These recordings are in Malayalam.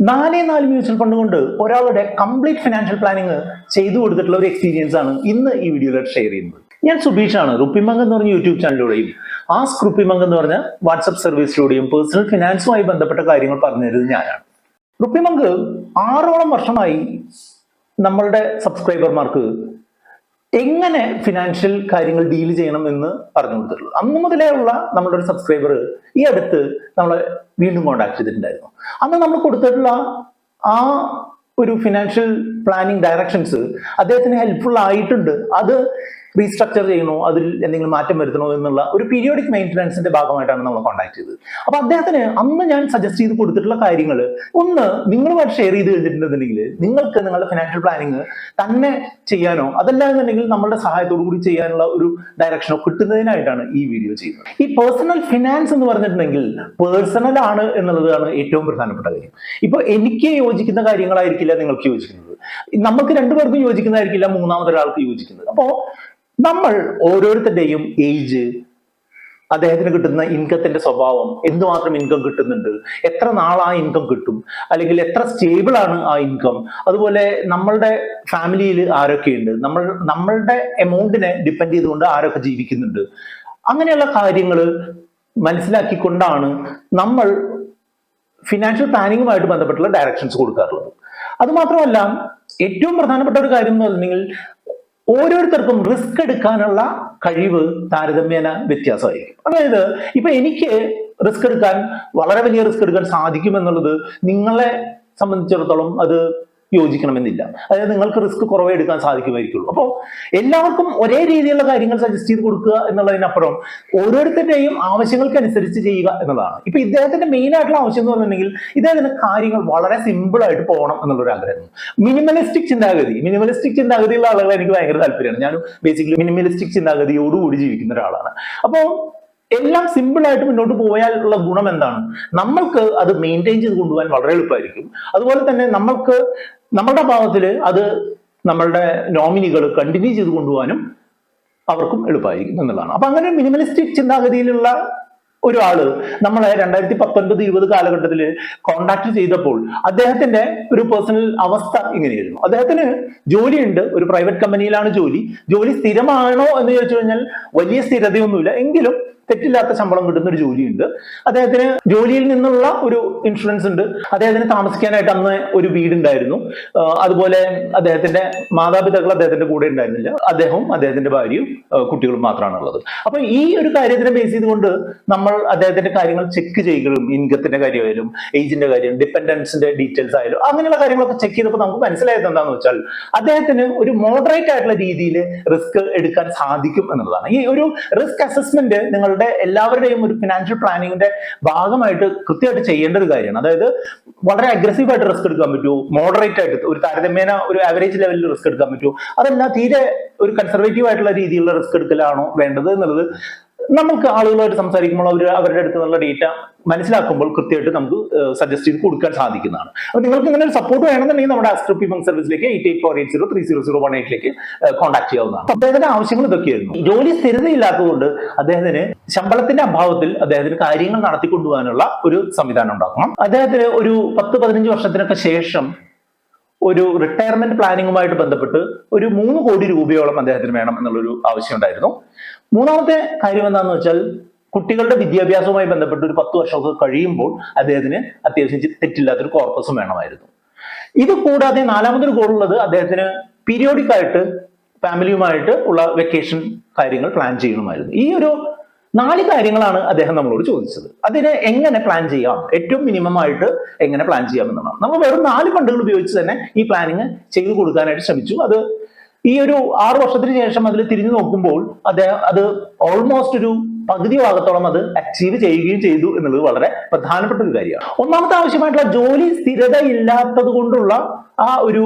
4 മ്യൂച്വൽ ഫണ്ട് കൊണ്ട് ഒരാളുടെ കംപ്ലീറ്റ് ഫിനാൻഷ്യൽ പ്ലാനിങ് ചെയ്തു കൊടുത്തിട്ടുള്ള ഒരു എക്സ്പീരിയൻസ് ആണ് ഇന്ന് ഈ വീഡിയോയിൽ ഷെയർ ചെയ്യുന്നത്. ഞാൻ സുബീഷാണ്. റുപ്പിമംഗ് എന്ന് പറഞ്ഞ യൂട്യൂബ് ചാനലിലൂടെയും ആസ്ക് റുപ്പിമംഗ് എന്ന് പറഞ്ഞ വാട്സ്ആപ്പ് സർവീസിലൂടെയും പേഴ്സണൽ ഫിനാൻസുമായി ബന്ധപ്പെട്ട കാര്യങ്ങൾ പറഞ്ഞു തരുന്നത് ഞാനാണ്. റുപ്പിമംഗ് 6ഓളം വർഷമായി നമ്മളുടെ സബ്സ്ക്രൈബർമാർക്ക് എങ്ങനെ ഫിനാൻഷ്യൽ കാര്യങ്ങൾ ഡീൽ ചെയ്യണം എന്ന് പറഞ്ഞു കൊടുത്തിട്ടുള്ളത്. അന്ന് മുതലേ ഉള്ള നമ്മളുടെ ഒരു സബ്സ്ക്രൈബർ ഈ അടുത്ത് നമ്മളെ വീണ്ടും കോൺടാക്ട് ചെയ്തിട്ടുണ്ടായിരുന്നു. അന്ന് നമ്മൾ കൊടുത്തിട്ടുള്ള ആ ഒരു ഫിനാൻഷ്യൽ പ്ലാനിങ് ഡയറക്ഷൻസ് അദ്ദേഹത്തിന് ഹെൽപ്ഫുൾ ആയിട്ടുണ്ട്. അത് റീസ്ട്രക്ചർ ചെയ്യണോ, അതിൽ എന്തെങ്കിലും മാറ്റം വരുത്തണോ എന്നുള്ള ഒരു പീരിയോഡിക് മെയിൻ്റനൻസിന്റെ ഭാഗമായിട്ടാണ് നമ്മൾ കോൺടാക്ട് ചെയ്തത്. അപ്പൊ അദ്ദേഹത്തിന് അന്ന് ഞാൻ സജസ്റ്റ് ചെയ്ത് കൊടുത്തിട്ടുള്ള കാര്യങ്ങൾ ഒന്ന് നിങ്ങളുമായിട്ട് ഷെയർ ചെയ്ത് കഴിഞ്ഞിട്ടുണ്ടെന്നുണ്ടെങ്കിൽ നിങ്ങൾക്ക് നിങ്ങളുടെ ഫിനാൻഷ്യൽ പ്ലാനിങ് തന്നെ ചെയ്യാനോ അതല്ല എന്നുണ്ടെങ്കിൽ നമ്മളുടെ സഹായത്തോടു കൂടി ചെയ്യാനുള്ള ഒരു ഡയറക്ഷനോ കിട്ടുന്നതിനായിട്ടാണ് ഈ വീഡിയോ ചെയ്യുന്നത്. ഈ പേഴ്സണൽ ഫിനാൻസ് എന്ന് പറഞ്ഞിട്ടുണ്ടെങ്കിൽ പേഴ്സണൽ ആണ് എന്നുള്ളതാണ് ഏറ്റവും പ്രധാനപ്പെട്ട കാര്യം. ഇപ്പൊ എനിക്ക് യോജിക്കുന്ന കാര്യങ്ങളായിരിക്കില്ല നിങ്ങൾക്ക് യോജിക്കുന്നത്, നമുക്ക് രണ്ടുപേർക്കും യോജിക്കുന്നതായിരിക്കില്ല മൂന്നാമതൊരാൾക്ക് യോജിക്കുന്നത്. അപ്പോ നമ്മൾ ഓരോരുത്തരുടെയും ഏജ്, അദ്ദേഹത്തിന് കിട്ടുന്ന ഇൻകത്തിന്റെ സ്വഭാവം, എന്തുമാത്രം ഇൻകം കിട്ടുന്നുണ്ട്, എത്ര നാൾ ആ ഇൻകം കിട്ടും, അല്ലെങ്കിൽ എത്ര സ്റ്റേബിൾ ആണ് ആ ഇൻകം, അതുപോലെ നമ്മളുടെ ഫാമിലിയിൽ ആരൊക്കെയുണ്ട്, നമ്മളുടെ എമൗണ്ടിനെ ഡിപ്പെൻഡ് ചെയ്തുകൊണ്ട് ആരൊക്കെ ജീവിക്കുന്നുണ്ട്, അങ്ങനെയുള്ള കാര്യങ്ങൾ മനസ്സിലാക്കിക്കൊണ്ടാണ് നമ്മൾ ഫിനാൻഷ്യൽ പ്ലാനിങ്ങുമായിട്ട് ബന്ധപ്പെട്ടുള്ള ഡയറക്ഷൻസ് കൊടുക്കാറുള്ളത്. അതുമാത്രമല്ല ഏറ്റവും പ്രധാനപ്പെട്ട ഒരു കാര്യം എന്ന് പറഞ്ഞിട്ടുണ്ടെങ്കിൽ ഓരോരുത്തർക്കും റിസ്ക് എടുക്കാനുള്ള കഴിവ് താരതമ്യേന വ്യത്യാസമായിരിക്കും. അതായത് ഇപ്പൊ എനിക്ക് റിസ്ക് എടുക്കാൻ, വളരെ വലിയ റിസ്ക് എടുക്കാൻ സാധിക്കുമെന്നുള്ളത് നിങ്ങളെ സംബന്ധിച്ചിടത്തോളം അത് യോജിക്കണമെന്നില്ല. അതായത് നിങ്ങൾക്ക് റിസ്ക് കുറവേ എടുക്കാൻ സാധിക്കുമായിരിക്കുള്ളൂ. അപ്പോൾ എല്ലാവർക്കും ഒരേ രീതിയിലുള്ള കാര്യങ്ങൾ സജസ്റ്റ് ചെയ്ത് കൊടുക്കുക എന്നുള്ളതിനപ്പുറം ഓരോരുത്തരുടെയും ആവശ്യങ്ങൾക്കനുസരിച്ച് ചെയ്യുക എന്നുള്ളതാണ്. ഇപ്പൊ ഇദ്ദേഹത്തിന്റെ മെയിൻ ആയിട്ടുള്ള ആവശ്യം എന്ന് പറഞ്ഞിട്ടുണ്ടെങ്കിൽ ഇദ്ദേഹത്തിന്റെ കാര്യങ്ങൾ വളരെ സിമ്പിൾ ആയിട്ട് പോകണം എന്നുള്ളൊരു ആഗ്രഹം. മിനിമലിസ്റ്റിക് ചിന്താഗതിയുള്ള ആളുകൾ എനിക്ക് ഭയങ്കര താല്പര്യമാണ്. ഞാൻ ബേസിക്കലി മിനിമലിസ്റ്റിക് ചിന്താഗതിയോടുകൂടി ജീവിക്കുന്ന ഒരാളാണ്. അപ്പോൾ എല്ലാം സിമ്പിൾ ആയിട്ട് മുന്നോട്ട് പോയാലുള്ള ഗുണം എന്താണ്? നമ്മൾക്ക് അത് മെയിൻറ്റെയിൻ ചെയ്ത് കൊണ്ടുപോകാൻ വളരെ എളുപ്പമായിരിക്കും. അതുപോലെ തന്നെ നമ്മളുടെ ഭാഗത്തിൽ അത് നമ്മളുടെ നോമിനികൾ കണ്ടിന്യൂ ചെയ്ത് കൊണ്ടുപോകാനും അവർക്കും എളുപ്പമായിരിക്കും എന്നുള്ളതാണ്. അപ്പൊ അങ്ങനെ മിനിമലിസ്റ്റിക് ചിന്താഗതിയിലുള്ള ഒരാള് നമ്മളെ 2019-20 കാലഘട്ടത്തിൽ കോണ്ടാക്ട് ചെയ്തപ്പോൾ അദ്ദേഹത്തിന്റെ ഒരു പേഴ്സണൽ അവസ്ഥ ഇങ്ങനെയായിരുന്നു. അദ്ദേഹത്തിന് ജോലിയുണ്ട്, ഒരു പ്രൈവറ്റ് കമ്പനിയിലാണ് ജോലി സ്ഥിരമാണോ എന്ന് ചോദിച്ചു കഴിഞ്ഞാൽ വലിയ സ്ഥിരതയൊന്നുമില്ല, എങ്കിലും തെറ്റില്ലാത്ത ശമ്പളം കിട്ടുന്ന ഒരു ജോലിയുണ്ട്. അദ്ദേഹത്തിന് ജോലിയിൽ നിന്നുള്ള ഒരു ഇൻഷുറൻസ് ഉണ്ട്. അദ്ദേഹത്തിന് താമസിക്കാനായിട്ട് അന്ന് ഒരു വീടുണ്ടായിരുന്നു. അതുപോലെ അദ്ദേഹത്തിന്റെ മാതാപിതാക്കൾ അദ്ദേഹത്തിന്റെ കൂടെ ഉണ്ടായിരുന്നില്ല. അദ്ദേഹവും അദ്ദേഹത്തിന്റെ ഭാര്യയും കുട്ടികളും മാത്രമാണ് ഉള്ളത്. അപ്പൊ ഈ ഒരു കാര്യത്തിനെ ബേസ് ചെയ്തുകൊണ്ട് നമ്മൾ അദ്ദേഹത്തിന്റെ കാര്യങ്ങൾ ചെക്ക് ചെയ്യുകയും, ഇൻകത്തിന്റെ കാര്യമായാലും ഏജിന്റെ കാര്യം, ഡിപ്പെൻഡൻസിന്റെ ഡീറ്റെയിൽസ് ആയാലും അങ്ങനെയുള്ള കാര്യങ്ങളൊക്കെ ചെക്ക് ചെയ്തപ്പോൾ നമുക്ക് മനസ്സിലായത് എന്താണെന്ന് വെച്ചാൽ അദ്ദേഹത്തിന് ഒരു മോഡറേറ്റ് ആയിട്ടുള്ള രീതിയിൽ റിസ്ക് എടുക്കാൻ സാധിക്കും എന്നുള്ളതാണ്. ഈ ഒരു റിസ്ക് അസസ്മെന്റ് നിങ്ങൾ എല്ലാവരുടെയും ഒരു ഫിനാൻഷ്യൽ പ്ലാനിങ്ങിന്റെ ഭാഗമായിട്ട് കൃത്യമായിട്ട് ചെയ്യേണ്ട ഒരു കാര്യമാണ്. അതായത് വളരെ അഗ്രസീവ് ആയിട്ട് റിസ്ക് എടുക്കാൻ പറ്റുമോ, മോഡറേറ്റ് ആയിട്ട് ഒരു താരതമ്യേന ഒരു ആവറേജ് ലെവലിൽ റിസ്ക് എടുക്കാൻ പറ്റുമോ, അതല്ല തീരെ ഒരു കൺസർവേറ്റീവ് ആയിട്ടുള്ള രീതിയിലുള്ള റിസ്ക് എടുക്കലാണോ വേണ്ടത് എന്നുള്ളത് നമുക്ക് ആളുകളായിട്ട് സംസാരിക്കുമ്പോൾ അവരുടെ അടുത്ത് നിന്നുള്ള ഡേറ്റ മനസ്സിലാക്കുമ്പോൾ കൃത്യമായിട്ട് നമുക്ക് സജസ്റ്റ് ചെയ്ത് കൊടുക്കാൻ സാധിക്കുന്നതാണ്. അപ്പൊ നിങ്ങൾക്ക് ഇങ്ങനെ ഒരു സപ്പോർട്ട് വേണമെന്നുണ്ടെങ്കിൽ നമ്മുടെ ആസ്ക് റുപ്പിമംഗ് സർവീസിലേക്ക് 8848030018 കോൺടാക്ട് ചെയ്യാവുന്നതാണ്. അദ്ദേഹത്തിന്റെ ആവശ്യങ്ങൾ ഇതൊക്കെയായിരുന്നു. ജോലി സ്ഥിരതയില്ലാത്തതുകൊണ്ട് അദ്ദേഹത്തിന് ശമ്പളത്തിന്റെ അഭാവത്തിൽ അദ്ദേഹത്തിന് കാര്യങ്ങൾ നടത്തിക്കൊണ്ടുപോകാനുള്ള ഒരു സംവിധാനം ഉണ്ടാക്കണം. അദ്ദേഹത്തിന് ഒരു 10-15 വർഷത്തിനൊക്കെ ശേഷം ഒരു റിട്ടയർമെന്റ് പ്ലാനിങ്ങുമായിട്ട് ബന്ധപ്പെട്ട് ഒരു 3 കോടി രൂപയോളം അദ്ദേഹത്തിന് വേണം എന്നുള്ളൊരു ആവശ്യം ഉണ്ടായിരുന്നു. മൂന്നാമത്തെ കാര്യം എന്താണെന്ന് വെച്ചാൽ കുട്ടികളുടെ വിദ്യാഭ്യാസവുമായി ബന്ധപ്പെട്ട് ഒരു 10 വർഷമൊക്കെ കഴിയുമ്പോൾ അദ്ദേഹത്തിന് അത്യാവശ്യം തെറ്റില്ലാത്തൊരു കോർപ്പസും വേണമായിരുന്നു. ഇത് കൂടാതെ നാലാമതൊരു ഗോൾ ഉള്ളത് അദ്ദേഹത്തിന് പീരിയോഡിക് ആയിട്ട് ഫാമിലിയുമായിട്ട് ഉള്ള വെക്കേഷൻ കാര്യങ്ങൾ പ്ലാൻ ചെയ്യണമായിരുന്നു. ഈ ഒരു 4 കാര്യങ്ങളാണ് അദ്ദേഹം നമ്മളോട് ചോദിച്ചത്. അതിനെ എങ്ങനെ പ്ലാൻ ചെയ്യാം, ഏറ്റവും മിനിമം ആയിട്ട് എങ്ങനെ പ്ലാൻ ചെയ്യാം എന്നുള്ളതാണ്. നമ്മൾ വെറും 4 ഫണ്ടുകൾ ഉപയോഗിച്ച് തന്നെ ഈ പ്ലാനിങ് ചെയ്തു കൊടുക്കാനായിട്ട് ശ്രമിച്ചു. അത് ഈ ഒരു 6 വർഷത്തിന് ശേഷം അതിൽ തിരിഞ്ഞു നോക്കുമ്പോൾ അദ്ദേഹം അത് ഓൾമോസ്റ്റ് ഒരു പകുതി ഭാഗത്തോളം അത് അച്ചീവ് ചെയ്യുകയും ചെയ്തു എന്നുള്ളത് വളരെ പ്രധാനപ്പെട്ട ഒരു കാര്യമാണ്. ഒന്നാമത്തെ ആവശ്യമായിട്ടുള്ള ജോലി സ്ഥിരത ഇല്ലാത്തത് കൊണ്ടുള്ള ആ ഒരു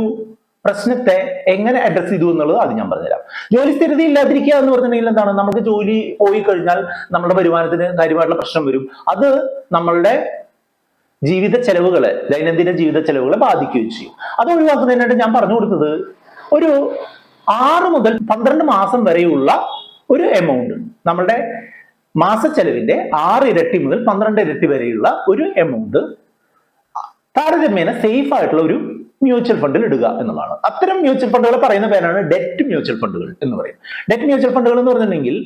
പ്രശ്നത്തെ എങ്ങനെ അഡ്രസ് ചെയ്തു എന്നുള്ളത് അത് ഞാൻ പറഞ്ഞുതരാം. ജോലി സ്ഥിരത ഇല്ലാതിരിക്കുക എന്ന് പറഞ്ഞിട്ടുണ്ടെങ്കിൽ എന്താണ്, നമുക്ക് ജോലി പോയി കഴിഞ്ഞാൽ നമ്മുടെ വരുമാനത്തിന് കാര്യമായിട്ടുള്ള പ്രശ്നം വരും. അത് നമ്മളുടെ ജീവിത ചെലവുകളെ, ദൈനംദിന ജീവിത ചെലവുകളെ ബാധിക്കുകയും ചെയ്യും. അത് ഒഴിവാക്കുന്നതിനായിട്ട് ഞാൻ പറഞ്ഞു കൊടുത്തത് ഒരു 6 മുതൽ 12 മാസം വരെയുള്ള ഒരു എമൗണ്ട്, നമ്മളുടെ മാസ ചെലവിന്റെ 6 ഇരട്ടി മുതൽ 12 ഇരട്ടി വരെയുള്ള ഒരു എമൗണ്ട് താരതമ്യേന സേഫ് ആയിട്ടുള്ള ഒരു മ്യൂച്വൽ ഫണ്ടിൽ ഇടുക എന്നുള്ളതാണ്. അത്തരം മ്യൂച്വൽ ഫണ്ടുകൾ പറയുന്ന പേരാണ് ഡെറ്റ് മ്യൂച്വൽ ഫണ്ടുകൾ എന്ന് പറയും. ഡെറ്റ് മ്യൂച്വൽ ഫണ്ടുകൾ എന്ന് പറഞ്ഞിട്ടുണ്ടെങ്കിൽ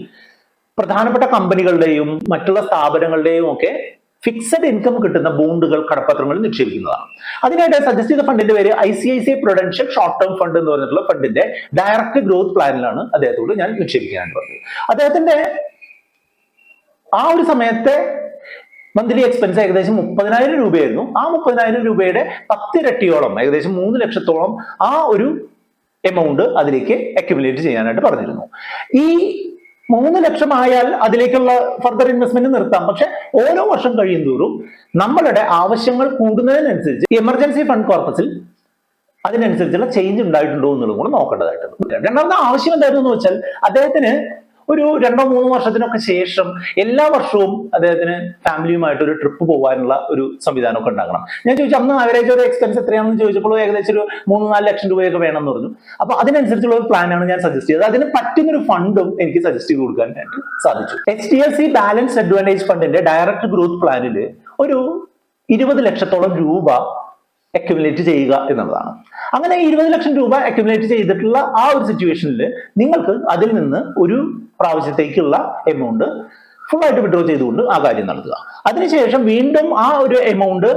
പ്രധാനപ്പെട്ട കമ്പനികളുടെയും മറ്റുള്ള സ്ഥാപനങ്ങളുടെയും ഒക്കെ ഫിക്സഡ് ഇൻകം കിട്ടുന്ന ബോണ്ടുകൾ, കടപ്പത്രങ്ങൾ നിക്ഷേപിക്കുന്നതാണ്. അതിനായിട്ട് സജസ്റ്റ് ചെയ്ത ഫണ്ടിന്റെ പേര് ICICI Prudential short term fund എന്ന് പറഞ്ഞിട്ടുള്ള ഫണ്ടിന്റെ ഡയറക്റ്റ് ഗ്രോത്ത് പ്ലാനിലാണ് അദ്ദേഹത്തോട് ഞാൻ നിക്ഷേപിക്കാനായിട്ട് പറഞ്ഞത്. അദ്ദേഹത്തിന്റെ ആ ഒരു സമയത്തെ മന്ത്ലി എക്സ്പെൻസ് ഏകദേശം 30,000 രൂപയായിരുന്നു. ആ 30,000 രൂപയുടെ 10 ഇരട്ടിയോളം, ഏകദേശം 3 ലക്ഷത്തോളം ആ ഒരു എമൗണ്ട് അതിലേക്ക് അക്യുമുലേറ്റ് ചെയ്യാനായിട്ട് പറഞ്ഞിരുന്നു. ഈ 3 ലക്ഷം ആയാൽ അതിലേക്കുള്ള ഫർദർ ഇൻവെസ്റ്റ്മെന്റ് നിർത്താം. പക്ഷെ ഓരോ വർഷം കഴിയുന്തോറും നമ്മളുടെ ആവശ്യങ്ങൾ കൂടുന്നതിനനുസരിച്ച് എമർജൻസി ഫണ്ട് കോർപ്പസിൽ അതിനനുസരിച്ചുള്ള ചേഞ്ച് ഉണ്ടായിട്ടുണ്ടോ എന്നുള്ളത് കൂടെ നോക്കേണ്ടതായിട്ടുണ്ട്. രണ്ടാമത്തെ ആവശ്യം എന്തായിരുന്നു എന്ന് വെച്ചാൽ അദ്ദേഹത്തിന് ഒരു 2-3 വർഷത്തിനൊക്കെ ശേഷം എല്ലാ വർഷവും അദ്ദേഹത്തിന് ഫാമിലിയുമായിട്ട് ഒരു ട്രിപ്പ് പോകാനുള്ള ഒരു സംവിധാനമൊക്കെ ഉണ്ടാക്കണം. ഞാൻ ചോദിച്ചു അന്ന് ആവറേജ് ഒരു എക്സ്പെൻസ് എത്രയാണെന്ന് ചോദിച്ചപ്പോൾ ഏകദേശം ഒരു 3-4 ലക്ഷം രൂപയൊക്കെ വേണമെന്ന് പറഞ്ഞു. അപ്പൊ അതിനനുസരിച്ചുള്ള ഒരു പ്ലാനാണ് ഞാൻ സജസ്റ്റ് ചെയ്തത്. അതിന് പറ്റുന്നൊരു ഫണ്ടും എനിക്ക് സജസ്റ്റ് ചെയ്ത് കൊടുക്കാനായിട്ട് സാധിച്ചു. HDFC ബാലൻസ് അഡ്വാൻറ്റേജ് ഫണ്ടിന്റെ ഡയറക്റ്റ് ഗ്രോത്ത് പ്ലാനിൽ ഒരു 20 ലക്ഷത്തോളം രൂപ അക്യുമുലേറ്റ് ചെയ്യുക എന്നുള്ളതാണ്. അങ്ങനെ 20 ലക്ഷം രൂപ അക്യുമുലേറ്റ് ചെയ്തിട്ടുള്ള ആ ഒരു സിറ്റുവേഷനിൽ നിങ്ങൾക്ക് അതിൽ നിന്ന് ഒരു പ്രാവശ്യത്തേക്കുള്ള എമൗണ്ട് ഫുള്ളായിട്ട് വിഡ്രോ ചെയ്തുകൊണ്ട് ആ കാര്യം നടത്തുക. അതിനുശേഷം വീണ്ടും ആ ഒരു എമൗണ്ട്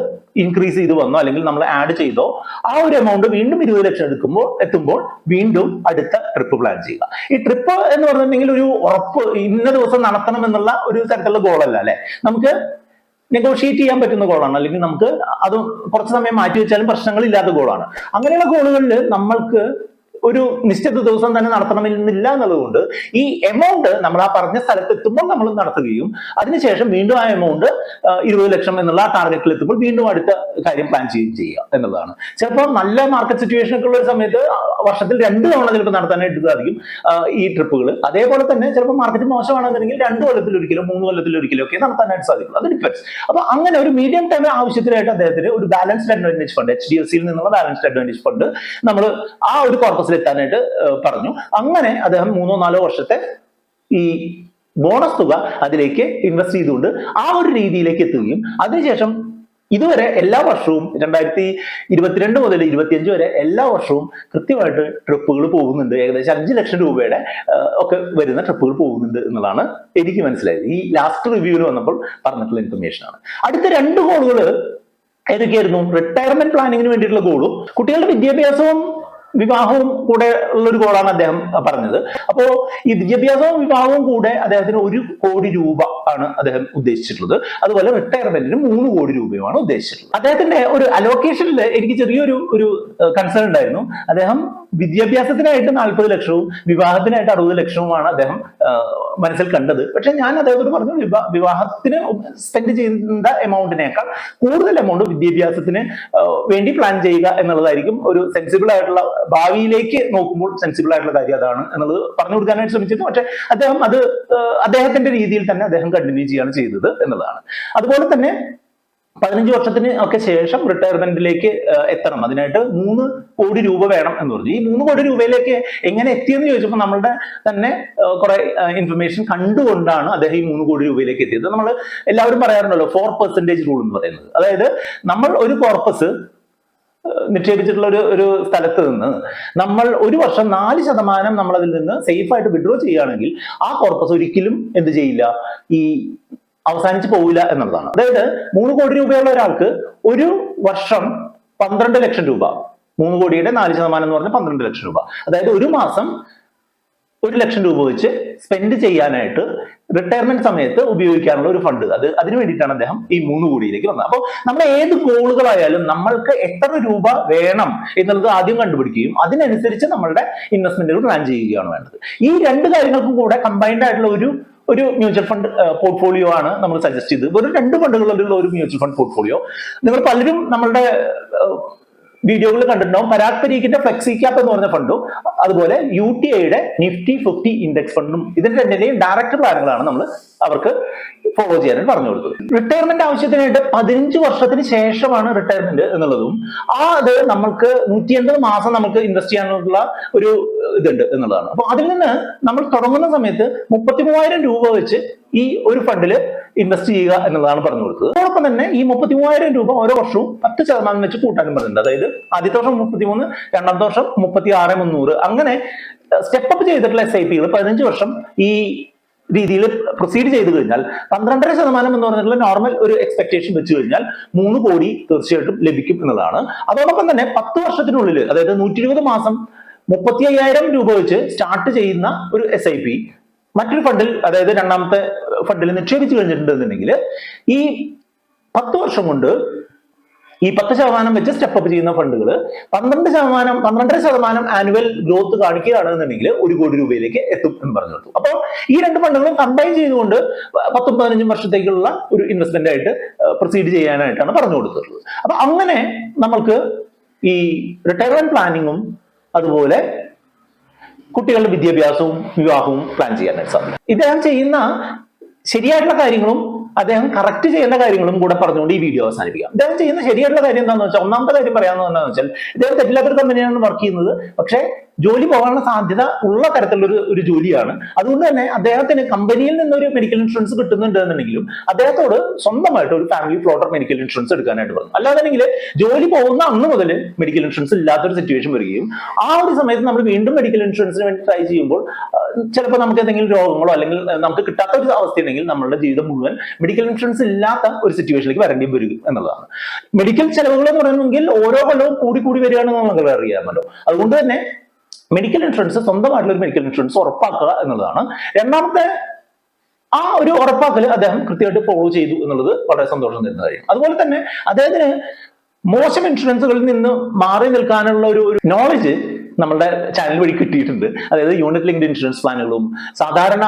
ഇൻക്രീസ് ചെയ്ത് വന്നോ അല്ലെങ്കിൽ നമ്മൾ ആഡ് ചെയ്തോ ആ ഒരു എമൗണ്ട് വീണ്ടും 20 ലക്ഷം എത്തുമ്പോൾ വീണ്ടും അടുത്ത ട്രിപ്പ് പ്ലാൻ ചെയ്യുക. ഈ ട്രിപ്പ് എന്ന് പറഞ്ഞിട്ടുണ്ടെങ്കിൽ ഒരു ഉറപ്പ് ഇന്ന ദിവസം നടത്തണം എന്നുള്ള ഒരു തരത്തിലുള്ള ഗോളല്ല അല്ലെ. നമുക്ക് നെഗോഷിയേറ്റ് ചെയ്യാൻ പറ്റുന്ന ഗോളാണ്, അല്ലെങ്കിൽ നമുക്ക് അത് കുറച്ച് സമയം മാറ്റി വെച്ചാലും പ്രശ്നങ്ങളില്ലാത്ത ഗോളാണ്. അങ്ങനെയുള്ള ഗോളുകളിൽ നമ്മൾക്ക് ഒരു നിശ്ചിത ദിവസം തന്നെ നടത്തണമെന്നില്ല എന്നുള്ളതുകൊണ്ട് ഈ എമൗണ്ട് നമ്മൾ ആ പറഞ്ഞ സ്ഥലത്ത് എത്തുമ്പോൾ നമ്മൾ നടത്തുകയും അതിനുശേഷം വീണ്ടും ആ എമൗണ്ട് 20 ലക്ഷം എന്നുള്ള ആ ടാർഗറ്റിൽ എത്തുമ്പോൾ വീണ്ടും അടുത്ത കാര്യം പ്ലാൻ ചെയ്യുക എന്നുള്ളതാണ്. ചിലപ്പോൾ നല്ല മാർക്കറ്റ് സിറ്റുവേഷൻ ഒക്കെ ഉള്ള ഒരു സമയത്ത് വർഷത്തിൽ 2 തവണ ചിലപ്പോൾ നടത്താനായിട്ട് സാധിക്കും ഈ ട്രിപ്പുകൾ. അതേപോലെ തന്നെ ചിലപ്പോൾ മാർക്കറ്റ് മോശമാണെന്നുണ്ടെങ്കിൽ 2 കൊല്ലത്തിലൊരിക്കലോ 3 കൊല്ലത്തിലൊരിക്കലോ ഒക്കെ നടത്താനായിട്ട് സാധിക്കും. അത് ഡിപ്പെൻസ്. അപ്പൊ അങ്ങനെ ഒരു മീഡിയം ടൈം ആവശ്യത്തിനായിട്ട് അദ്ദേഹത്തിന് ഒരു ബാലൻസ്ഡ് അഡ്വാൻറ്റേജ് ഫണ്ട്, HDFCയിൽ നിന്നുള്ള ബാലൻസ്ഡ് അഡ്വാൻറ്റേജ് ഫണ്ട് നമ്മൾ ആ ഒരു കോർപ്പസിൽ എത്താനായിട്ട് പറഞ്ഞു. അങ്ങനെ അദ്ദേഹം 3-4 വർഷത്തെ ഈ ബോണസ് തുക അതിലേക്ക് ഇൻവെസ്റ്റ് ചെയ്തുകൊണ്ട് ആ ഒരു രീതിയിലേക്ക് എത്തുകയും അതിനുശേഷം ഇതുവരെ എല്ലാ വർഷവും 2022 മുതൽ 2025 വരെ എല്ലാ വർഷവും കൃത്യമായിട്ട് ട്രിപ്പുകൾ പോകുന്നുണ്ട്. ഏകദേശം 5 ലക്ഷം രൂപയുടെ ഒക്കെ വരുന്ന ട്രിപ്പുകൾ പോകുന്നുണ്ട് എന്നുള്ളതാണ് എനിക്ക് മനസ്സിലായത്. ഈ ലാസ്റ്റ് റിവ്യൂവിൽ വന്നപ്പോൾ പറഞ്ഞിട്ടുള്ള ഇൻഫർമേഷൻ ആണ്. അടുത്ത 2 ഗോളുകൾ ഏതൊക്കെയായിരുന്നു? റിട്ടയർമെന്റ് പ്ലാനിങ്ങിന് വേണ്ടിയിട്ടുള്ള ഗോളും കുട്ടികളുടെ വിദ്യാഭ്യാസവും വിവാഹവും കൂടെ ഉള്ളൊരു ഗോളാണ് അദ്ദേഹം പറഞ്ഞത്. അപ്പോ ഈ വിദ്യാഭ്യാസവും വിവാഹവും കൂടെ അദ്ദേഹത്തിന് 1 കോടി രൂപ ആണ് അദ്ദേഹം ഉദ്ദേശിച്ചിട്ടുള്ളത്. അതുപോലെ റിട്ടയർമെന്റിന് 3 കോടി രൂപയുമാണ് ഉദ്ദേശിച്ചിട്ടുള്ളത്. അദ്ദേഹത്തിന്റെ ഒരു അലോക്കേഷനിൽ എനിക്ക് ചെറിയൊരു കൺസേൺ ഉണ്ടായിരുന്നു. അദ്ദേഹം വിദ്യാഭ്യാസത്തിനായിട്ട് 40 ലക്ഷവും വിവാഹത്തിനായിട്ട് 60 ലക്ഷവുമാണ് അദ്ദേഹം മനസ്സിൽ കണ്ടത്. പക്ഷെ ഞാൻ അദ്ദേഹത്തോട് പറഞ്ഞു വിവാഹത്തിന് സ്പെൻഡ് ചെയ്യുന്ന എമൗണ്ടിനേക്കാൾ കൂടുതൽ എമൗണ്ട് വിദ്യാഭ്യാസത്തിന് വേണ്ടി പ്ലാൻ ചെയ്യുക എന്നുള്ളതായിരിക്കും ഒരു സെൻസിബിൾ ആയിട്ടുള്ള, ഭാവിയിലേക്ക് നോക്കുമ്പോൾ സെൻസിബിൾ ആയിട്ടുള്ള കാര്യം അതാണ് എന്നുള്ളത് പറഞ്ഞു കൊടുക്കാനായിട്ട് ശ്രമിച്ചിരുന്നു. പക്ഷെ അദ്ദേഹം അത് അദ്ദേഹത്തിന്റെ രീതിയിൽ തന്നെ അദ്ദേഹം കണ്ടിന്യൂ ചെയ്യാണ് ചെയ്തത് എന്നുള്ളതാണ്. അതുപോലെ തന്നെ 15 വർഷത്തിന് ഒക്കെ ശേഷം റിട്ടയർമെന്റിലേക്ക് എത്തണം, അതിനായിട്ട് 3 കോടി രൂപ വേണം എന്ന് പറഞ്ഞു. ഈ 3 കോടി രൂപയിലേക്ക് എങ്ങനെ എത്തിയെന്ന് ചോദിച്ചപ്പോൾ നമ്മളുടെ തന്നെ കുറെ ഇൻഫർമേഷൻ കണ്ടുകൊണ്ടാണ് അദ്ദേഹം ഈ 3 കോടി രൂപയിലേക്ക് എത്തിയത്. നമ്മൾ എല്ലാവരും പറയാറുണ്ടല്ലോ 4% റൂൾ എന്ന് പറയുന്നത്. അതായത് നമ്മൾ ഒരു കോർപ്പസ് നിക്ഷേപിച്ചിട്ടുള്ള ഒരു സ്ഥലത്ത് നിന്ന് നമ്മൾ ഒരു വർഷം 4% നമ്മൾ അതിൽ നിന്ന് സേഫ് ആയിട്ട് വിഡ്രോ ചെയ്യുകയാണെങ്കിൽ ആ കോർപ്പസ് ഒരിക്കലും എന്ത് ചെയ്യില്ല, ഈ അവസാനിച്ച് പോവില്ല എന്നുള്ളതാണ്. അതായത് 3 കോടി രൂപയുള്ള ഒരാൾക്ക് ഒരു വർഷം 12 ലക്ഷം രൂപ, 3 കോടിയുടെ 4% എന്ന് പറഞ്ഞാൽ 12 ലക്ഷം രൂപ, അതായത് ഒരു മാസം 1 ലക്ഷം രൂപ വെച്ച് സ്പെൻഡ് ചെയ്യാനായിട്ട് റിട്ടയർമെന്റ് സമയത്ത് ഉപയോഗിക്കാനുള്ള ഒരു ഫണ്ട്, അതിനു വേണ്ടിയിട്ടാണ് അദ്ദേഹം ഈ 3 കോടിയിലേക്ക് വന്നത്. അപ്പോൾ നമ്മൾ ഏത് ഗോളുകളായാലും നമ്മൾക്ക് എത്ര രൂപ വേണം എന്നുള്ളത് ആദ്യം കണ്ടുപിടിക്കുകയും അതിനനുസരിച്ച് നമ്മളുടെ ഇൻവെസ്റ്റ്മെന്റുകൾ പ്ലാൻ ചെയ്യുകയാണ് വേണ്ടത്. ഈ 2 കാര്യങ്ങൾക്കും കൂടെ കമ്പൈൻഡ് ആയിട്ടുള്ള ഒരു മ്യൂച്വൽ ഫണ്ട് പോർട്ട്ഫോളിയോ ആണ് നമ്മൾ സജസ്റ്റ് ചെയ്തത്. വെറും 2 ഫണ്ടുകളുള്ള ഒരു മ്യൂച്വൽ ഫണ്ട് പോർട്ട്ഫോളിയോ. നിങ്ങൾ പലരും നമ്മളുടെ വീഡിയോകൾ കണ്ടിട്ടുണ്ടാവും. പരാഗ് പരീഖിന്റെ ഫ്ലെക്സി ക്യാപ്പ് എന്ന് പറഞ്ഞ ഫണ്ടും അതുപോലെ UTIയുടെ നിഫ്റ്റി 50 ഇൻഡെക്സ് ഫണ്ടും, ഇതിന്റെ 2ന്റെയും ഡയറക്റ്റ് പ്ലാനുകളാണ് നമ്മൾ അവർക്ക് ഫോളോ ചെയ്യാനായിട്ട് പറഞ്ഞു കൊടുത്തത്. റിട്ടയർമെന്റ് ആവശ്യത്തിനായിട്ട് 15 വർഷത്തിന് ശേഷമാണ് റിട്ടയർമെന്റ് എന്നുള്ളതും അത് നമ്മൾക്ക് 180 മാസം നമുക്ക് ഇൻവെസ്റ്റ് ചെയ്യാനുള്ള ഒരു ഇതുണ്ട് എന്നുള്ളതാണ്. അപ്പൊ അതിൽ നിന്ന് നമ്മൾ തുടങ്ങുന്ന സമയത്ത് 33,000 രൂപ വെച്ച് ഈ ഒരു ഫണ്ടില് ഇൻവെസ്റ്റ് ചെയ്യുക എന്നുള്ളതാണ് പറഞ്ഞു കൊടുത്തത്. അതോടൊപ്പം തന്നെ ഈ 33,000 രൂപ ഓരോ വർഷവും 10% വെച്ച് കൂട്ടാനും പറഞ്ഞിട്ടുണ്ട്. അതായത് ആദ്യത്തെ വർഷം 33, രണ്ടാമത്തെ വർഷം 36,300, അങ്ങനെ സ്റ്റെപ്പ് അപ്പ് ചെയ്തിട്ടുള്ള SIP-കൾ 15 വർഷം ഈ രീതിയിൽ പ്രൊസീഡ് ചെയ്ത് കഴിഞ്ഞാൽ 12.5% എന്ന് പറഞ്ഞിട്ടുള്ള നോർമൽ ഒരു എക്സ്പെക്ടേഷൻ വെച്ച് കഴിഞ്ഞാൽ 3 കോടി തീർച്ചയായിട്ടും ലഭിക്കും എന്നുള്ളതാണ്. അതോടൊപ്പം തന്നെ 10 വർഷത്തിനുള്ളിൽ, അതായത് 120 മാസം 35,000 രൂപ വെച്ച് സ്റ്റാർട്ട് ചെയ്യുന്ന ഒരു SIP മറ്റൊരു ഫണ്ടിൽ, അതായത് രണ്ടാമത്തെ ഫണ്ടിൽ നിക്ഷേപിച്ചു കഴിഞ്ഞിട്ടുണ്ടെന്നുണ്ടെങ്കിൽ ഈ 10 വർഷം കൊണ്ട് ഈ 10% വെച്ച് സ്റ്റെപ്പ് അപ്പ് ചെയ്യുന്ന ഫണ്ടുകൾ 12% ആനുവൽ ഗ്രോത്ത് കാണിക്കുകയാണെന്നുണ്ടെങ്കിൽ 1 കോടി രൂപയിലേക്ക് എത്തും എന്ന് പറഞ്ഞു കൊടുത്തു. അപ്പോൾ ഈ രണ്ട് ഫണ്ടുകളും കമ്പൈൻ ചെയ്തുകൊണ്ട് 10-15 വർഷത്തേക്കുള്ള ഒരു ഇൻവെസ്റ്റ്മെന്റ് ആയിട്ട് പ്രൊസീഡ് ചെയ്യാനായിട്ടാണ് പറഞ്ഞു കൊടുത്തിട്ടുള്ളത്. അപ്പൊ അങ്ങനെ നമ്മൾക്ക് ഈ റിട്ടയർമെന്റ് പ്ലാനിങ്ങും അതുപോലെ കുട്ടികളുടെ വിദ്യാഭ്യാസവും വിവാഹവും പ്ലാൻ ചെയ്യാനായിട്ട് സാധിക്കും. ഇദ്ദേഹം ചെയ്യുന്ന ശരിയായിട്ടുള്ള കാര്യങ്ങളും അദ്ദേഹം കറക്റ്റ് ചെയ്യേണ്ട കാര്യങ്ങളും കൂടെ പറഞ്ഞുകൊണ്ട് ഈ വീഡിയോ അവസാനിപ്പിക്കാം. അദ്ദേഹം ചെയ്യുന്ന ശരിയായിട്ടുള്ള കാര്യം എന്താണെന്ന് വെച്ചാൽ, ഒന്നാമത്തെ കാര്യം പറയാമെന്ന് എന്താണെന്ന് വെച്ചാൽ, ഇദ്ദേഹം തെറ്റില്ലാത്തൊരു കമ്പനിയാണ് വർക്ക് ചെയ്യുന്നത്. പക്ഷേ ജോലി പോകാനുള്ള സാധ്യത ഉള്ള തരത്തിലുള്ള ഒരു ജോലിയാണ്. അതുകൊണ്ട് തന്നെ അദ്ദേഹത്തിന് കമ്പനിയിൽ നിന്നൊരു മെഡിക്കൽ ഇൻഷുറൻസ് കിട്ടുന്നുണ്ട് എന്നുണ്ടെങ്കിലും അദ്ദേഹത്തോട് സ്വന്തമായിട്ട് ഒരു ഫാമിലി ഫ്ലോട്ടർ മെഡിക്കൽ ഇൻഷുറൻസ് എടുക്കാനായിട്ട് പറഞ്ഞു. അല്ലാതെങ്കിൽ ജോലി പോകുന്ന അന്ന് മുതൽ മെഡിക്കൽ ഇൻഷുറൻസ് ഇല്ലാത്തൊരു സിറ്റുവേഷൻ വരികയും ആ ഒരു സമയത്ത് നമ്മൾ വീണ്ടും മെഡിക്കൽ ഇൻഷുറൻസിന് വേണ്ടി ട്രൈ ചെയ്യുമ്പോൾ ചിലപ്പോൾ നമുക്ക് എന്തെങ്കിലും രോഗങ്ങളോ അല്ലെങ്കിൽ നമുക്ക് കിട്ടാത്ത ഒരു അവസ്ഥയുണ്ടെങ്കിൽ നമ്മളുടെ ജീവിതം മുഴുവൻ മെഡിക്കൽ ഇൻഷുറൻസ് ഇല്ലാത്ത ഒരു സിറ്റുവേഷനിലേക്ക് വരേണ്ടി വരും എന്നുള്ളതാണ്. മെഡിക്കൽ ചെലവുകൾ എന്ന് പറയുമെങ്കിൽ ഓരോ കൊല്ലവും കൂടി വരികയാണെന്ന് നമുക്ക് അറിയാമല്ലോ. അതുകൊണ്ട് തന്നെ മെഡിക്കൽ ഇൻഷുറൻസ്, സ്വന്തമായിട്ടുള്ള ഒരു മെഡിക്കൽ ഇൻഷുറൻസ് ഉറപ്പാക്കുക എന്നുള്ളതാണ്. രണ്ടാമത്തെ ആ ഒരു ഉറപ്പാക്കൽ അദ്ദേഹം കൃത്യമായിട്ട് ഫോളോ ചെയ്തു എന്നുള്ളത് വളരെ സന്തോഷം തരുന്ന കാര്യം. അതുപോലെ തന്നെ അദ്ദേഹത്തിന് മോശം ഇൻഷുറൻസുകളിൽ നിന്ന് മാറി നിൽക്കാനുള്ള ഒരു നോളജ് നമ്മളുടെ ചാനൽ വഴി കിട്ടിയിട്ടുണ്ട്. അതായത് യൂണിറ്റ് ലിങ്ക്ഡ് ഇൻഷുറൻസ് പ്ലാനുകളും സാധാരണ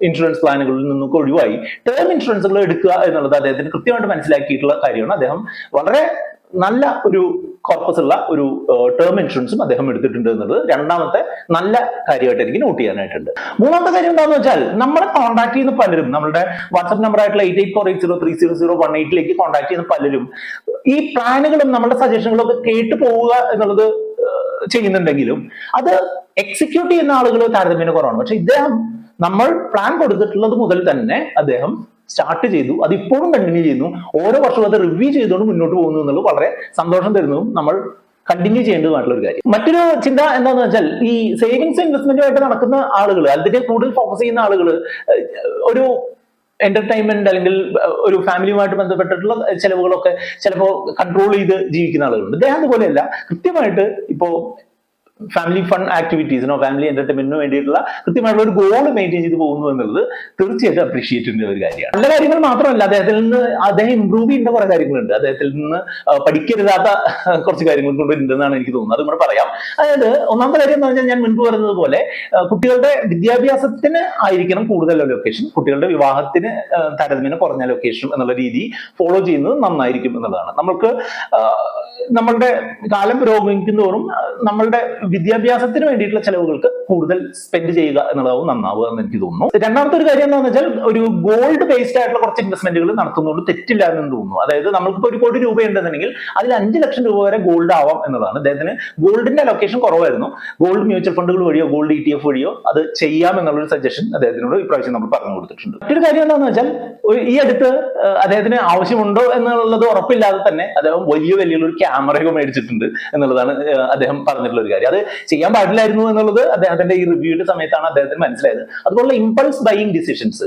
ഇൻഷുറൻസ് പ്ലാനുകളിൽ നിന്നൊക്കെ ഒഴിവായി ടേം ഇൻഷുറൻസുകൾ എടുക്കുക എന്നുള്ളത് അദ്ദേഹത്തിന് കൃത്യമായിട്ട് മനസ്സിലാക്കിയിട്ടുള്ള കാര്യമാണ്. അദ്ദേഹം വളരെ നല്ല ഒരു കോർപ്പസ് ഉള്ള ഒരു ടേം ഇൻഷുറൻസും അദ്ദേഹം എടുത്തിട്ടുണ്ട് എന്നുള്ളത് രണ്ടാമത്തെ നല്ല കാര്യമായിട്ട് എനിക്ക് നോട്ട് ചെയ്യാനായിട്ടുണ്ട്. മൂന്നാമത്തെ കാര്യം എന്താണെന്ന് വെച്ചാൽ, നമ്മളെ കോൺടാക്ട് ചെയ്യുന്ന പലരും, നമ്മളുടെ വാട്സ്ആപ്പ് നമ്പർ ആയിട്ടുള്ള 8848030018 കോൺടാക്ട് ചെയ്യുന്ന പലരും ഈ പ്ലാനുകളും നമ്മുടെ സജഷനുകളും ഒക്കെ കേട്ടു പോവുക എന്നുള്ളത് ചെയ്യുന്നുണ്ടെങ്കിലും അത് എക്സിക്യൂട്ട് ചെയ്യുന്ന ആളുകൾ താരതമ്യേന കുറവാണ്. പക്ഷെ ഇദ്ദേഹം നമ്മൾ പ്ലാൻ കൊടുത്തിട്ടുള്ളത് മുതൽ തന്നെ അദ്ദേഹം സ്റ്റാർട്ട് ചെയ്തു, അത് ഇപ്പോഴും കണ്ടിന്യൂ ചെയ്യുന്നു. ഓരോ വർഷവും അത് റിവ്യൂ ചെയ്തുകൊണ്ട് മുന്നോട്ട് പോകുന്നു എന്നുള്ളത് വളരെ സന്തോഷം തരുന്നതും നമ്മൾ കണ്ടിന്യൂ ചെയ്യേണ്ടതുമായിട്ടുള്ള ഒരു കാര്യം. മറ്റൊരു ചിന്ത എന്താണെന്ന് വെച്ചാൽ, ഈ സേവിങ്സ് ഇൻവെസ്റ്റ്മെന്റുമായിട്ട് നടക്കുന്ന ആളുകൾ, അതിന്റെ കൂടുതൽ ഫോക്കസ് ചെയ്യുന്ന ആളുകൾ ഒരു എന്റർടൈൻമെന്റ് അല്ലെങ്കിൽ ഒരു ഫാമിലിയുമായിട്ട് ബന്ധപ്പെട്ടിട്ടുള്ള ചെലവുകളൊക്കെ ചിലപ്പോൾ കൺട്രോൾ ചെയ്ത് ജീവിക്കുന്ന ആളുകളുണ്ട്. അദ്ദേഹം അതുപോലെയല്ല, കൃത്യമായിട്ട് ഇപ്പോ ഫാമിലി ഫൺ ആക്ടിവിറ്റീസിനോ ഫാമിലി എന്റർടൈൻമെന്റിനോ വേണ്ടിയിട്ടുള്ള കൃത്യമായിട്ടുള്ള ഒരു ഗോൾ മെയിൻറ്റെയിൻ ചെയ്ത് പോകുന്നു എന്നുള്ളത് തീർച്ചയായിട്ടും അപ്രീഷിയേറ്റ് ചെയ്യേണ്ട ഒരു കാര്യമാണ്. നല്ല കാര്യങ്ങൾ മാത്രമല്ല, അദ്ദേഹം ഇംപ്രൂവ് ചെയ്യേണ്ട കുറെ കാര്യങ്ങളുണ്ട്. അദ്ദേഹത്തിൽ നിന്ന് പഠിക്കരുതാത്ത കുറച്ച് കാര്യങ്ങൾ കൊണ്ടുവരുന്നുണ്ടെന്നാണ് എനിക്ക് തോന്നുന്നത്. അതും കൂടെ പറയാം. അതായത് ഒന്നാമത്തെ കാര്യം എന്ന് പറഞ്ഞാൽ, ഞാൻ മുൻപ് പറഞ്ഞത് പോലെ കുട്ടികളുടെ വിദ്യാഭ്യാസത്തിന് ആയിരിക്കണം കൂടുതൽ ലൊക്കേഷൻ, കുട്ടികളുടെ വിവാഹത്തിന് താരതമ്യേന കുറഞ്ഞ ലൊക്കേഷൻ എന്നുള്ള രീതി ഫോളോ ചെയ്യുന്നത് നന്നായിരിക്കും എന്നുള്ളതാണ്. നമ്മളുടെ കാലം പുരോഗമിക്കുന്നതോറും നമ്മളുടെ വിദ്യാഭ്യാസത്തിന് വേണ്ടിയിട്ടുള്ള ചെലവുകൾക്ക് കൂടുതൽ സ്പെൻഡ് ചെയ്യുക എന്നുള്ളതാവും നന്നാവുക എന്ന് എനിക്ക് തോന്നുന്നു. രണ്ടാമത്തെ ഒരു കാര്യം എന്താണെന്ന് വെച്ചാൽ, ഒരു ഗോൾഡ് ബേസ്ഡ് ആയിട്ടുള്ള കുറച്ച് ഇൻവെസ്റ്റ്മെന്റുകൾ നടത്തുന്നതുകൊണ്ട് തെറ്റില്ല എന്ന് തോന്നുന്നു. അതായത് നമ്മൾക്കിപ്പോൾ 1 കോടി രൂപ ഉണ്ടെന്നുണ്ടെങ്കിൽ അതിൽ 5 ലക്ഷം രൂപ വരെ ഗോൾഡ് ആവാം എന്നുള്ളതാണ്. അദ്ദേഹത്തിന് ഗോൾഡിന്റെ അലൊക്കേഷൻ കുറവായിരുന്നു. ഗോൾഡ് മ്യൂച്വൽ ഫണ്ടുകൾ വഴിയോ ഗോൾഡ് ETF വഴിയോ അത് ചെയ്യാം എന്നുള്ളൊരു സജഷൻ അദ്ദേഹത്തിനോട് ഇപ്രാവശ്യം നമ്മൾ പറഞ്ഞു കൊടുത്തിട്ടുണ്ട്. മറ്റൊരു കാര്യം എന്താണെന്ന് വെച്ചാൽ, ഈ അടുത്ത് അദ്ദേഹത്തിന് ആവശ്യമുണ്ടോ എന്നുള്ളത് ഉറപ്പില്ലാതെ തന്നെ അദ്ദേഹം വലിയൊരു ക്യാമറയൊക്കെ മേടിച്ചിട്ടുണ്ട് എന്നുള്ളതാണ് അദ്ദേഹം പറഞ്ഞിട്ടുള്ള ഒരു കാര്യം. അത് ചെയ്യാൻ പാടില്ലായിരുന്നു എന്നുള്ളത് അദ്ദേഹത്തിന്റെ ഈ റിവ്യൂയുടെ സമയത്താണ് അദ്ദേഹത്തിന് മനസ്സിലായത്. അതുപോലെ ഇമ്പൾസ് ബൈയിങ് ഡിസിഷൻസ്,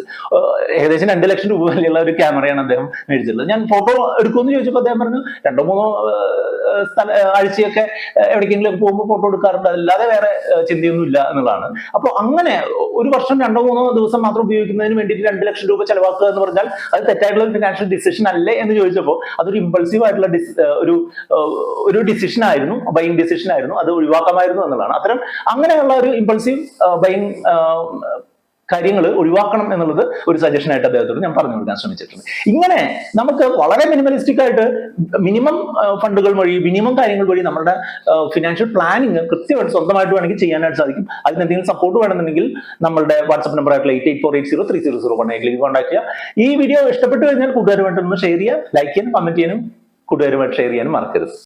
ഏകദേശം 2 ലക്ഷം രൂപ വിലയുള്ള ഒരു ക്യാമറയാണ് അദ്ദേഹം മേടിച്ചിട്ടുള്ളത്. ഞാൻ ഫോട്ടോ എടുക്കുമെന്ന് ചോദിച്ചപ്പോൾ അദ്ദേഹം പറഞ്ഞു 2-3 ആഴ്ചയൊക്കെ എവിടേക്കെങ്കിലും പോകുമ്പോൾ ഫോട്ടോ എടുക്കാറുണ്ട്, അല്ലാതെ വേറെ ചിന്തയൊന്നും ഇല്ല എന്നുള്ളതാണ്. അപ്പോൾ അങ്ങനെ ഒരു വർഷം 2-3 ദിവസം മാത്രം ഉപയോഗിക്കുന്നതിന് വേണ്ടിയിട്ട് 2 ലക്ഷം രൂപ ചെലവാക്കുക എന്ന് പറഞ്ഞാൽ അത് തെറ്റായിട്ടുള്ള ഒരു ഫിനാൻഷ്യൽ ഡിസിഷൻ അല്ലേ എന്ന് ചോദിച്ചപ്പോൾ അതൊരു ഇമ്പൾസീവ് ആയിട്ടുള്ള ഒരു ഡിസിഷൻ ആയിരുന്നു, ബൈയിങ് ഡിസിഷൻ ആയിരുന്നു, അത് ഒഴിവാക്കാമായിരുന്നു എന്നുള്ളതാണ്. അത്തരം അങ്ങനെയുള്ള ഒരു ഇമ്പൾസീവ് ബൈയിങ് കാര്യങ്ങൾ ഒഴിവാക്കണം എന്നുള്ളത് ഒരു സജഷൻ ആയിട്ട് അദ്ദേഹത്തോട് ഞാൻ പറഞ്ഞു കൊടുക്കാൻ ശ്രമിച്ചിട്ടുണ്ട്. ഇങ്ങനെ നമുക്ക് വളരെ മിനിമലിസ്റ്റിക് ആയിട്ട് മിനിമം ഫണ്ടുകൾ വഴി, മിനിമം കാര്യങ്ങൾ വഴി നമ്മുടെ ഫിനാൻഷ്യൽ പ്ലാനിങ് കൃത്യമായിട്ട് സ്വന്തമായിട്ട് വേണമെങ്കിൽ ചെയ്യാനായിട്ട് സാധിക്കും. അതിന് എന്തെങ്കിലും സപ്പോർട്ട് വേണമെന്നുണ്ടെങ്കിൽ നമ്മളുടെ വാട്സ്ആപ്പ് നമ്പർ ആയിട്ടുള്ള 8848030018 കോൺടാക്ട് ചെയ്യുക. ഈ വീഡിയോ ഇഷ്ടപ്പെട്ടു കഴിഞ്ഞാൽ കൂട്ടുകാരുമായിട്ടൊന്ന് ഷെയർ ചെയ്യുക, ലൈക്ക് ചെയ്യാനും കമന്റ് ചെയ്യാനും കൂട്ടുകാരുമായിട്ട് ഷെയർ ചെയ്യാനും മറക്കരുത്.